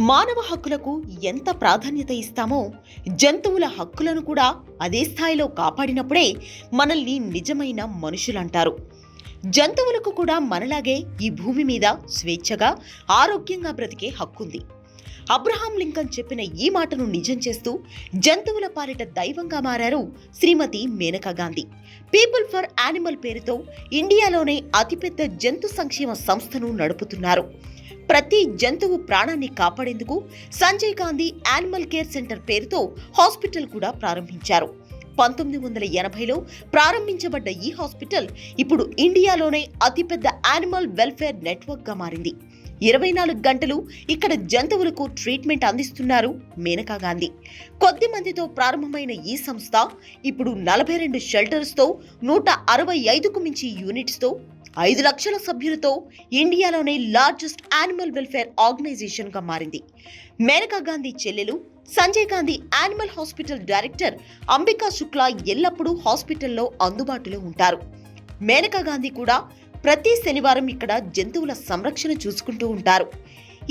మానవ హక్కులకు ఎంత ప్రాధాన్యత ఇస్తామో జంతువుల హక్కులను కూడా అదే స్థాయిలో కాపాడినప్పుడే మనల్ని నిజమైన మనుషులంటారు. జంతువులకు కూడా మనలాగే ఈ భూమి మీద స్వేచ్ఛగా ఆరోగ్యంగా బ్రతికే హక్కుంది. అబ్రహాం లింకన్ చెప్పిన ఈ మాటను నిజం చేస్తూ జంతువుల పాలిట దైవంగా మారారు Shrimati Maneka Gandhi. People for animal పేరుతో ఇండియాలోనే అతిపెద్ద జంతు సంక్షేమ సంస్థను నడుపుతున్నారు. ప్రతి జంతువు ప్రాణాన్ని కాపాడేందుకు Sanjay Gandhi animal care centre పేరుతో హాస్పిటల్ కూడా ప్రారంభించారు. 1980లో ప్రారంభించబడ్డ ఈ హాస్పిటల్ ఇప్పుడు ఇండియాలోనే అతిపెద్ద యానిమల్ వెల్ఫేర్ నెట్వర్క్ గా మారింది. 24 గంటలు ఇక్కడ జంతువులకు ట్రీట్మెంట్ అందిస్తున్నారు మేనకా గాంధీ. కొద్ది మందితో ప్రారంభమైన ఈ సంస్థ ఇప్పుడు 42 షెల్టర్స్తో 165కు మించి యూనిట్స్తో 5 లక్షల సభ్యులతో ఇండియాలోనే లార్జెస్ట్ యానిమల్ వెల్ఫేర్ ఆర్గనైజేషన్ గా మారింది. మేనకా గాంధీ చెల్లెలు Sanjay Gandhi animal hospital director Ambika Shukla ఎల్లప్పుడూ హాస్పిటల్లో అందుబాటులో ఉంటారు. మేనకా గాంధీ కూడా ప్రతి శనివారం ఇక్కడ జంతువుల సంరక్షణ చూసుకుంటూ ఉంటారు.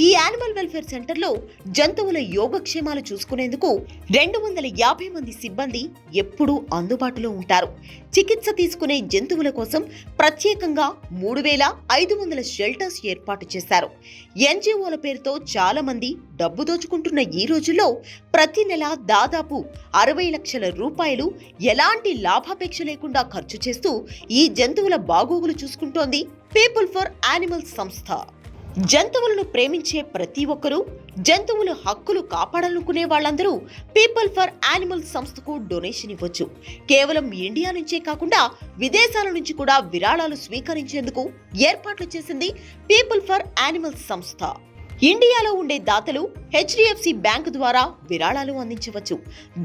ఈ యానిమల్ వెల్ఫేర్ సెంటర్లో జంతువుల యోగక్షేమాలు చూసుకునేందుకు 250 మంది సిబ్బంది ఎప్పుడూ అందుబాటులో ఉంటారు. చికిత్స తీసుకునే జంతువుల కోసం ప్రత్యేకంగా 3500 షెల్టర్స్ ఏర్పాటు చేశారు. ఎన్జిఓల పేరుతో చాలా మంది డబ్బు దోచుకుంటున్న ఈ రోజుల్లో ప్రతి నెల దాదాపు 60 లక్షల రూపాయలు ఎలాంటి లాభాపేక్ష లేకుండా ఖర్చు చేస్తూ ఈ జంతువుల బాగోగులు చూసుకుంటోంది పీపుల్ ఫర్ యానిమల్ సంస్థ. జంతువులను ప్రేమించే ప్రతి ఒక్కరూ, జంతువుల హక్కులు కాపాడాలనుకునే వాళ్ళందరూ పీపుల్ ఫర్ యానిమల్ సంస్థకు డొనేషన్ ఇవ్వచ్చు. కేవలం ఇండియా నుంచే కాకుండా విదేశాల నుంచి కూడా విరాళాలు స్వీకరించేందుకు ఏర్పాట్లు చేసింది పీపుల్ ఫర్ యానిమల్ సంస్థ. ఇండియాలో ఉండే దాతలు HDFC బ్యాంకు ద్వారా విరాళాలు అందించవచ్చు.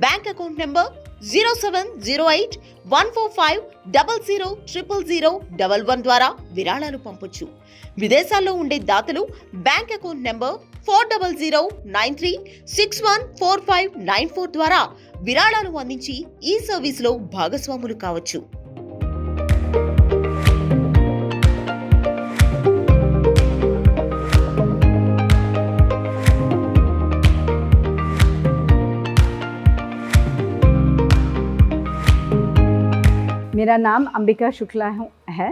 బ్యాంక్ అకౌంట్ నెంబర్ 07081450000011 ద్వారా విరాళాలు పంపొచ్చు. విదేశాల్లో ఉండే దాతలు బ్యాంక్ అకౌంట్ నెంబర్ 400936144594 ద్వారా విరాళాలు అందించి ఈ సర్వీసులో భాగస్వాములు కావచ్చు. मेरा नाम अंबिका शुक्ला है।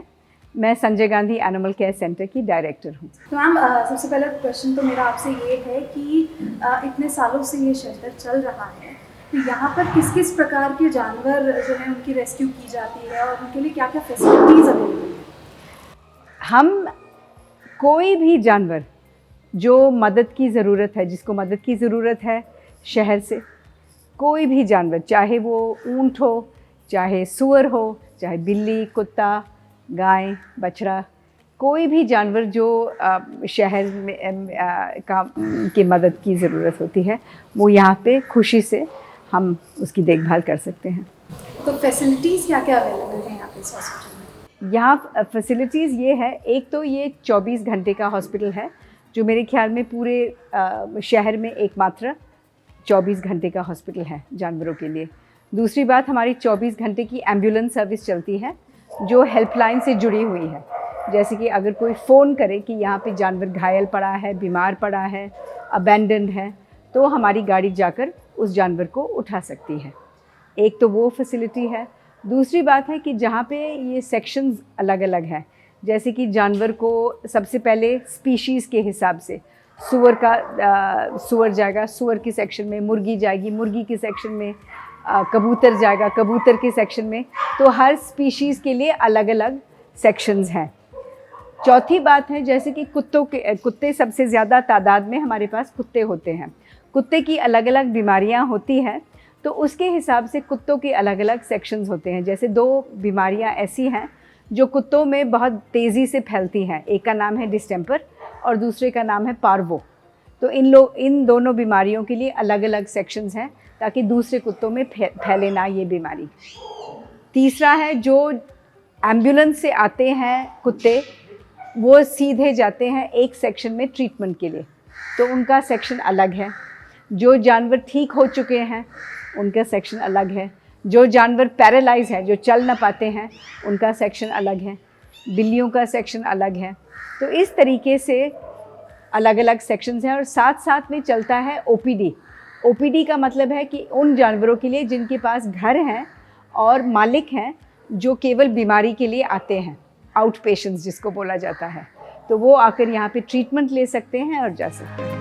मैं Sanjay Gandhi animal care centre की डायरेक्टर हूँ। तो मैम सबसे पहला क्वेश्चन तो मेरा आपसे ये है कि इतने सालों से ये शेल्टर चल रहा है, तो यहाँ पर किस किस प्रकार के जानवर जो है उनकी रेस्क्यू की जाती है और उनके लिए क्या क्या फैसिलिटीज़ अवेलेबल है? हम कोई भी जानवर जो मदद की ज़रूरत है, जिसको मदद की ज़रूरत है शहर से, कोई भी जानवर, चाहे वो ऊँट हो, चाहे सूअर हो, चाहे बिल्ली, कुत्ता, गाय, बछड़ा, कोई भी जानवर जो शहर में की मदद की ज़रूरत होती है, वो यहाँ पे खुशी से हम उसकी देखभाल कर सकते हैं। तो फैसिलिटीज़ क्या क्या अवेलेबल है यहाँ पे इस हॉस्पिटल में? यहाँ फैसिलिटीज़ ये है, एक तो ये 24 घंटे का हॉस्पिटल है, जो मेरे ख्याल में पूरे शहर में एकमात्र 24 घंटे का हॉस्पिटल है जानवरों के लिए। दूसरी बात, हमारी 24 घंटे की एम्बुलेंस सर्विस चलती है जो हेल्पलाइन से जुड़ी हुई है। जैसे कि अगर कोई फ़ोन करे कि यहाँ पे जानवर घायल पड़ा है, बीमार पड़ा है, अबेंडन्ड है, तो हमारी गाड़ी जाकर उस जानवर को उठा सकती है। एक तो वो फैसिलिटी है। दूसरी बात है कि जहाँ पे ये सेक्शंस अलग अलग हैं, जैसे कि जानवर को सबसे पहले स्पीशीज़ के हिसाब से सूअर जाएगा सूअर की सेक्शन में, मुर्गी जाएगी मुर्गी की सेक्शन में, कबूतर जाएगा कबूतर के सेक्शन में। तो हर स्पीशीज़ के लिए अलग अलग सेक्शंस हैं। चौथी बात है, जैसे कि कुत्ते सबसे ज़्यादा तादाद में हमारे पास कुत्ते होते हैं। कुत्ते की अलग अलग बीमारियां होती हैं, तो उसके हिसाब से कुत्तों के अलग अलग सेक्शंस होते हैं। जैसे 2 बीमारियां ऐसी हैं जो कुत्तों में बहुत तेज़ी से फैलती हैं। एक का नाम है डिस्टेम्पर और दूसरे का नाम है पार्वो। तो इन दोनों बीमारियों के लिए अलग अलग सेक्शंस हैं, ताकि दूसरे कुत्तों में फैले ना ये बीमारी। तीसरा है, जो एम्बुलेंस से आते हैं कुत्ते, वो सीधे जाते हैं एक सेक्शन में ट्रीटमेंट के लिए, तो उनका सेक्शन अलग है। जो जानवर ठीक हो चुके हैं उनका सेक्शन अलग है। जो जानवर पैरालाइज है, जो चल ना पाते हैं, उनका सेक्शन अलग है। बिल्लियों का सेक्शन अलग है। तो इस तरीके से अलग अलग सेक्शंस हैं और साथ साथ में चलता है ओपीडी। ओपीडी का मतलब है कि उन जानवरों के लिए जिनके पास घर हैं और मालिक हैं, जो केवल बीमारी के लिए आते हैं, आउट पेशेंट्स जिसको बोला जाता है, तो वो आकर यहाँ पे ट्रीटमेंट ले सकते हैं और जा सकते हैं।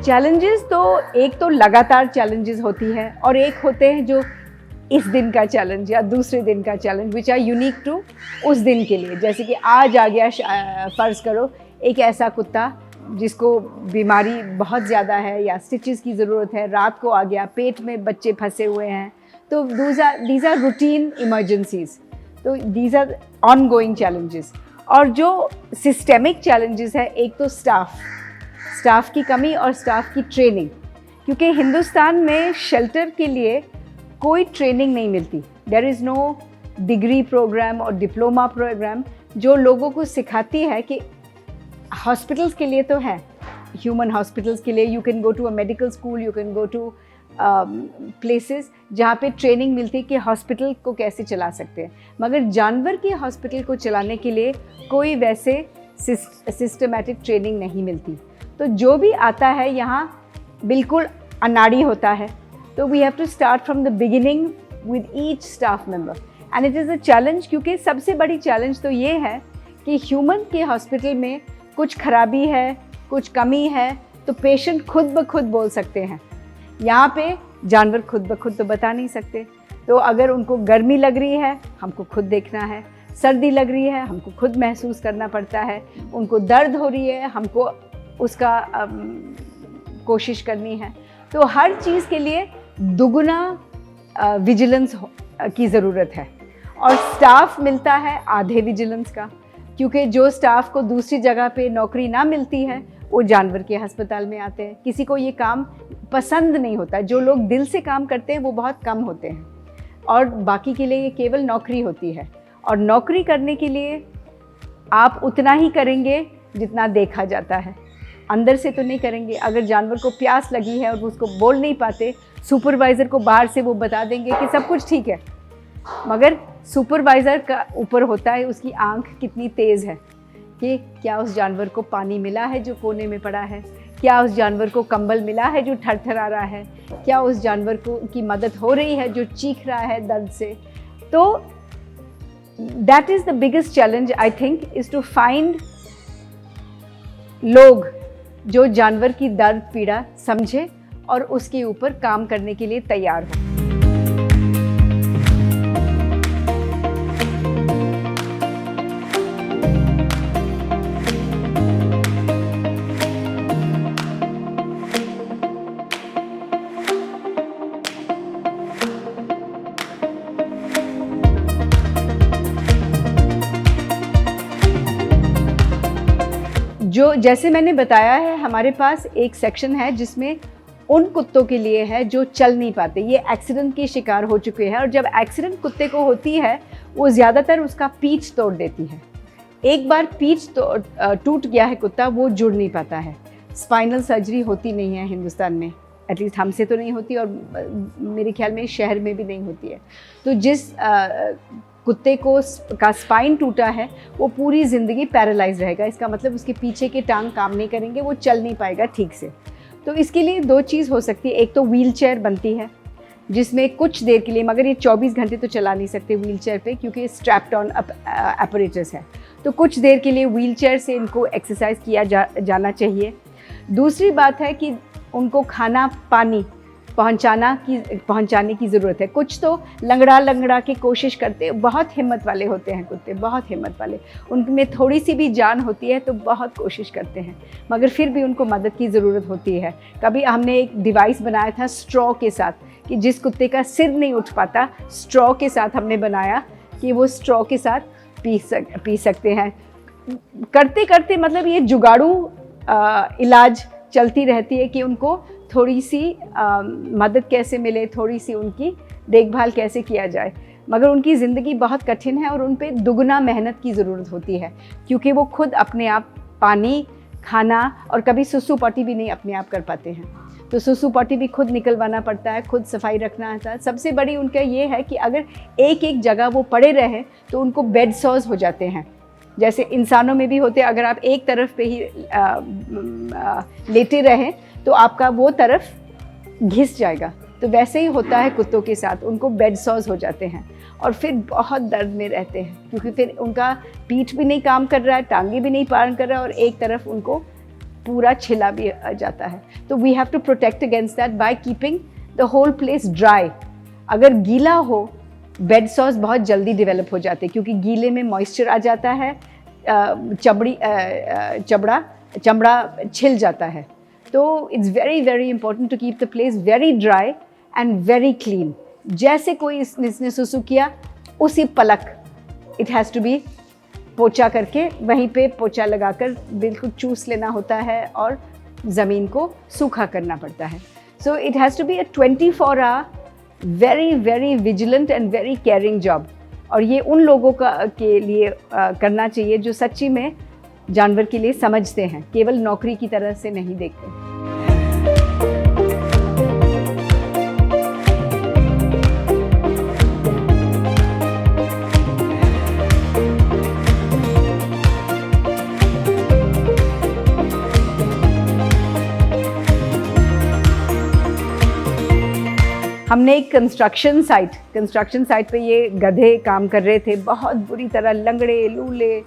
चैलेंजेस तो एक तो लगातार चैलेंजेस होती है और एक होते हैं जो इस दिन का चैलेंज या दूसरे दिन का challenge which are unique to उस दिन के लिए। जैसे कि आज आ गया, फ़र्ज़ करो एक ऐसा कुत्ता जिसको बीमारी बहुत ज़्यादा है या स्टिचेस की ज़रूरत है, रात को आ गया, पेट में बच्चे फंसे हुए हैं, तो दीज आर रूटीन इमरजेंसीज, तो these are ongoing challenges. और जो सिस्टेमिक चैलेंजेस है, एक तो स्टाफ की कमी और स्टाफ की ट्रेनिंग, क्योंकि हिंदुस्तान में शेल्टर के लिए कोई ट्रेनिंग नहीं मिलती। There is no degree program और डिप्लोमा प्रोग्राम जो लोगों को सिखाती है कि हॉस्पिटल्स के लिए तो है, ह्यूमन हॉस्पिटल्स के लिए you can go to a medical school, you can go to places जहाँ पे ट्रेनिंग मिलती है कि हॉस्पिटल को कैसे चला सकते हैं, मगर जानवर के हॉस्पिटल को चलाने के लिए कोई वैसे सिस्टमेटिक ट्रेनिंग नहीं मिलती। तो जो भी आता है यहाँ बिल्कुल अनाड़ी होता है, तो we have to start from the beginning with each staff member and it is a challenge, क्योंकि सबसे बड़ी चैलेंज तो ये है कि ह्यूमन के हॉस्पिटल में कुछ खराबी है, कुछ कमी है, तो पेशेंट खुद ब खुद बोल सकते हैं। यहाँ पे जानवर खुद ब खुद तो बता नहीं सकते। तो अगर उनको गर्मी लग रही है, हमको खुद देखना है, सर्दी लग रही है, हमको खुद महसूस करना पड़ता है, उनको दर्द हो रही है, हमको उसका कोशिश करनी है। तो हर चीज़ के लिए दुगुना विजिलेंस की ज़रूरत है और स्टाफ मिलता है आधे विजिलेंस का, क्योंकि जो स्टाफ को दूसरी जगह पे नौकरी ना मिलती है वो जानवर के अस्पताल में आते हैं। किसी को ये काम पसंद नहीं होता, जो लोग दिल से काम करते हैं वो बहुत कम होते हैं और बाकी के लिए ये केवल नौकरी होती है। और नौकरी करने के लिए आप उतना ही करेंगे जितना देखा जाता है, अंदर से तो नहीं करेंगे। अगर जानवर को प्यास लगी है और उसको बोल नहीं पाते, सुपरवाइज़र को बाहर से वो बता देंगे कि सब कुछ ठीक है, मगर सुपरवाइज़र का ऊपर होता है उसकी आंख कितनी तेज़ है कि क्या उस जानवर को पानी मिला है जो कोने में पड़ा है, क्या उस जानवर को कंबल मिला है जो थरथरा रहा है, क्या उस जानवर को की मदद हो रही है जो चीख रहा है दर्द से। तो that is the biggest challenge I think, is to find लोग जो जानवर की दर्द पीड़ा समझे और उसके ऊपर काम करने के लिए तैयार हो। जो जैसे मैंने बताया है, हमारे पास एक सेक्शन है जिसमें उन कुत्तों के लिए है जो चल नहीं पाते, ये एक्सीडेंट के शिकार हो चुके हैं, और जब एक्सीडेंट कुत्ते को होती है वो ज़्यादातर उसका पीठ तोड़ देती है। एक बार पीठ टूट गया है कुत्ता, वो जुड़ नहीं पाता है। स्पाइनल सर्जरी होती नहीं है हिंदुस्तान में, एटलीस्ट हमसे तो नहीं होती और मेरे ख्याल में शहर में भी नहीं होती है। तो जिस कुत्ते का स्पाइन टूटा है वो पूरी ज़िंदगी पैरालाइज रहेगा, इसका मतलब उसके पीछे के टांग काम नहीं करेंगे, वो चल नहीं पाएगा ठीक से। तो इसके लिए दो चीज़ हो सकती है, एक तो व्हील चेयर बनती है जिसमें कुछ देर के लिए, मगर ये 24 घंटे तो चला नहीं सकते व्हील चेयर पे क्योंकि स्ट्रैप्ड ऑन अपरेटस है, तो कुछ देर के लिए व्हील चेयर से इनको एक्सरसाइज किया जाना चाहिए। दूसरी बात है कि उनको खाना पानी पहुंचाने की ज़रूरत है। कुछ तो लंगड़ा के कोशिश करते, बहुत हिम्मत वाले होते हैं कुत्ते, बहुत हिम्मत वाले, उनमें थोड़ी सी भी जान होती है तो बहुत कोशिश करते हैं, मगर फिर भी उनको मदद की ज़रूरत होती है। कभी हमने एक डिवाइस बनाया था स्ट्रॉ के साथ कि जिस कुत्ते का सिर नहीं उठ पाता, स्ट्रॉ के साथ हमने बनाया कि वो स्ट्रॉ के साथ पी सकते हैं। करते करते मतलब ये जुगाड़ू इलाज चलती रहती है कि उनको थोड़ी सी मदद कैसे मिले, थोड़ी सी उनकी देखभाल कैसे किया जाए, मगर उनकी ज़िंदगी बहुत कठिन है और उन पे दुगना मेहनत की ज़रूरत होती है क्योंकि वो खुद अपने आप पानी, खाना, और कभी सुसु पॉटी भी नहीं अपने आप कर पाते हैं, तो सुसु पॉटी भी खुद निकलवाना पड़ता है, खुद सफाई रखना है। सबसे बड़ी उनका ये है कि अगर एक एक जगह वो पड़े रहे तो उनको बेड सॉर्स हो जाते हैं, जैसे इंसानों में भी होते हैं। अगर आप एक तरफ पे ही लेटे रहें तो आपका वो तरफ घिस जाएगा, तो वैसे ही होता है कुत्तों के साथ, उनको बेड सॉर्स हो जाते हैं और फिर बहुत दर्द में रहते हैं, क्योंकि फिर उनका पीठ भी नहीं काम कर रहा है, टांगे भी नहीं पार कर रहा है, और एक तरफ उनको पूरा छिला भी आ जाता है। तो we have to protect against that by keeping the whole place dry. अगर गीला हो, बेड सॉर्स बहुत जल्दी डेवलप हो जाते हैं, क्योंकि गीले में मॉइस्चर आ जाता है, चमड़ा छिल जाता है। तो it's very very important to keep the place very dry and very clean. जैसे कोई इसने सुसु किया, उसी पलक इट हैज़ टू बी पोछा करके, वहीं पे पोछा लगाकर बिल्कुल चूस लेना होता है और ज़मीन को सूखा करना पड़ता है। So it has to be a 24 hour very very vigilant and very caring job. और ये उन लोगों के लिए करना चाहिए जो सच्ची में जानवर के लिए समझते हैं, केवल नौकरी की तरह से नहीं देखते। हमने एक कंस्ट्रक्शन साइट पे ये गधे काम कर रहे थे, बहुत बुरी तरह लंगड़े, लूले,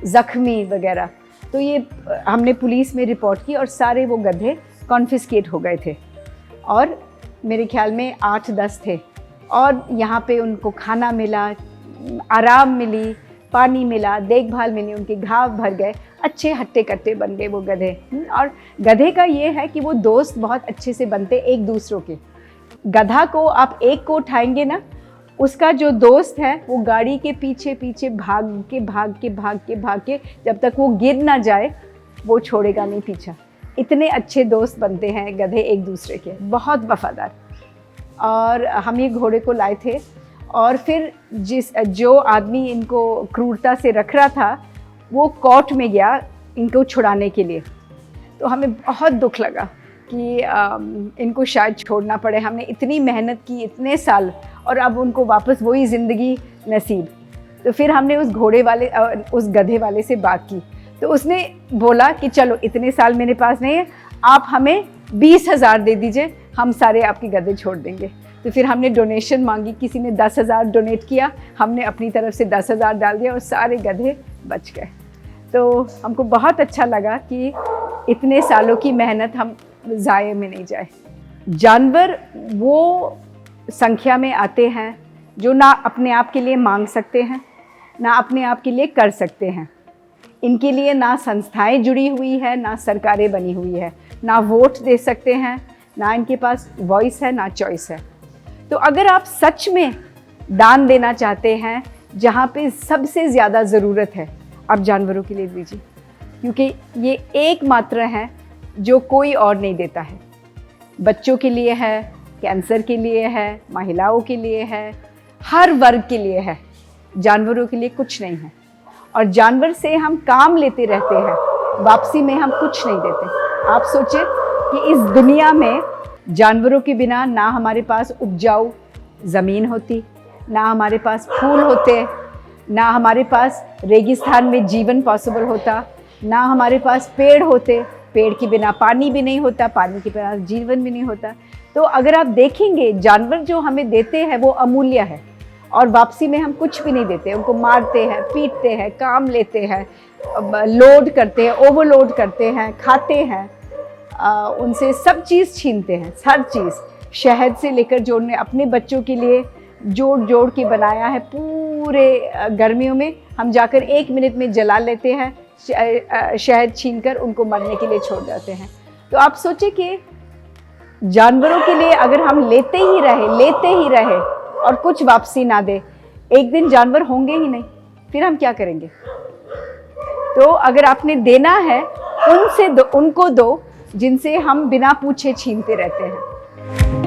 ज़ख्मी वगैरह। तो ये हमने पुलिस में रिपोर्ट की और सारे वो गधे कॉन्फिस्केट हो गए थे, और मेरे ख्याल में 8-10 थे, और यहाँ पे उनको खाना मिला, आराम मिली, पानी मिला, देखभाल मिली, उनके घाव भर गए, अच्छे हट्टे कट्टे बन गए वो गधे। और गधे का ये है कि वो दोस्त बहुत अच्छे से बनते एक दूसरों के। गधा को आप एक को उठाएंगे ना, उसका जो दोस्त है वो गाड़ी के पीछे पीछे भाग के जब तक वो गिर ना जाए वो छोड़ेगा नहीं पीछा। इतने अच्छे दोस्त बनते हैं गधे एक दूसरे के, बहुत वफादार। और हम ये घोड़े को लाए थे, और फिर जो आदमी इनको क्रूरता से रख रहा था वो कोर्ट में गया इनको छुड़ाने के लिए। तो हमें बहुत दुख लगा कि इनको शायद छोड़ना पड़े। हमने इतनी मेहनत की इतने साल, और अब उनको वापस वही ज़िंदगी नसीब। तो फिर हमने उस गधे वाले से बात की, तो उसने बोला कि चलो इतने साल मेरे पास नहीं है, आप हमें 20,000 दे दीजिए, हम सारे आपके गधे छोड़ देंगे। तो फिर हमने डोनेशन मांगी, किसी ने 10,000 डोनेट किया, हमने अपनी तरफ से 10,000 डाल दिया और सारे गधे बच गए। तो हमको बहुत अच्छा लगा कि इतने सालों की मेहनत हम ज़ाये में नहीं जाए। जानवर वो संख्या में आते हैं जो ना अपने आप के लिए मांग सकते हैं, ना अपने आप के लिए कर सकते हैं। इनके लिए ना संस्थाएं जुड़ी हुई है, ना सरकारें बनी हुई है, ना वोट दे सकते हैं, ना इनके पास वॉइस है, ना चॉइस है। तो अगर आप सच में दान देना चाहते हैं जहाँ पे सबसे ज़्यादा ज़रूरत है, आप जानवरों के लिए दीजिए, क्योंकि ये एकमात्र है जो कोई और नहीं देता है। बच्चों के लिए है, कैंसर के लिए है, महिलाओं के लिए है, हर वर्ग के लिए है। जानवरों के लिए कुछ नहीं है, और जानवर से हम काम लेते रहते हैं, वापसी में हम कुछ नहीं देते। आप सोचें कि इस दुनिया में जानवरों के बिना ना हमारे पास उपजाऊ ज़मीन होती, ना हमारे पास फूल होते, ना हमारे पास रेगिस्तान में जीवन पॉसिबल होता, ना हमारे पास पेड़ होते, पेड़ के बिना पानी भी नहीं होता, पानी के बिना जीवन भी नहीं होता। तो अगर आप देखेंगे जानवर जो हमें देते हैं वो अमूल्य है, और वापसी में हम कुछ भी नहीं देते। उनको मारते हैं, पीटते हैं, काम लेते हैं, लोड करते हैं, ओवरलोड करते हैं, खाते हैं, उनसे सब चीज़ छीनते हैं, हर चीज़, शहद से लेकर जो उन्होंने अपने बच्चों के लिए जोड़ जोड़ के बनाया है, पूरे गर्मियों में हम जाकर 1 मिनट में जला लेते हैं, शहद छीनकर उनको मरने के लिए छोड़ जाते हैं। तो आप सोचें कि जानवरों के लिए अगर हम लेते ही रहे और कुछ वापसी ना दे, एक दिन जानवर होंगे ही नहीं, फिर हम क्या करेंगे? तो अगर आपने देना है उनको दो जिनसे हम बिना पूछे छीनते रहते हैं।